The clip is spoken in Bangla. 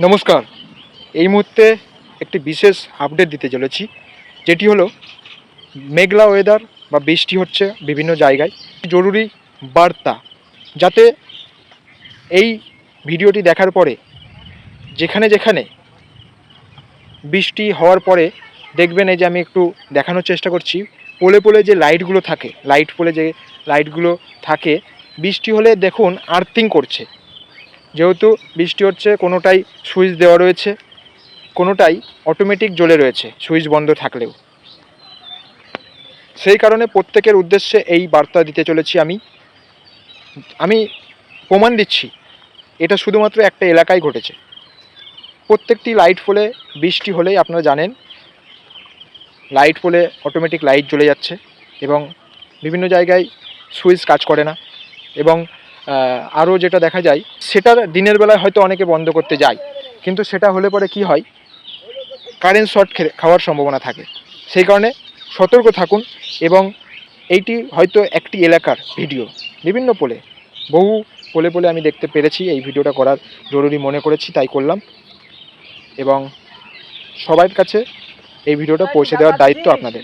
নমস্কার। এই মুহূর্তে একটি বিশেষ আপডেট দিতে চলেছি, যেটি হলো মেঘলা ওয়েদার বা বৃষ্টি হচ্ছে বিভিন্ন জায়গায়। জরুরি বার্তা, যাতে এই ভিডিওটি দেখার পরে যেখানে যেখানে বৃষ্টি হওয়ার পরে দেখবেন, এই যে আমি একটু দেখানোর চেষ্টা করছি, পোলে পোলে যে লাইটগুলো থাকে, লাইটগুলো থাকে, বৃষ্টি হলে দেখুন আর্থিং করছে। যেহেতু বৃষ্টি হচ্ছে, কোনোটাই সুইচ দেওয়া রয়েছে, কোনোটাই অটোমেটিক জ্বলে রয়েছে সুইচ বন্ধ থাকলেও। সেই কারণে প্রত্যেকের উদ্দেশ্যে এই বার্তা দিতে চলেছি। আমি প্রমাণ দিচ্ছি, এটা শুধুমাত্র একটা এলাকায় ঘটেছে। প্রত্যেকটি লাইট পোলে বৃষ্টি হলেই আপনারা জানেন, লাইট পোলে অটোমেটিক লাইট জ্বলে যাচ্ছে এবং বিভিন্ন জায়গায় সুইচ কাজ করে না। এবং আরও যেটা দেখা যায়, সেটার দিনের বেলায় হয়তো অনেকে বন্ধ করতে যায়, কিন্তু সেটা হলে পরে কি হয়, কারেন্ট শর্ট খাওয়ার সম্ভাবনা থাকে। সেই কারণে সতর্ক থাকুন। এবং এইটি হয়তো একটি এলাকার ভিডিও, বিভিন্ন বহু পোলে আমি দেখতে পেরেছি। এই ভিডিওটা করার জরুরি মনে করেছি, তাই করলাম। এবং সবার কাছে এই ভিডিওটা পৌঁছে দেওয়ার দায়িত্ব আপনাদের।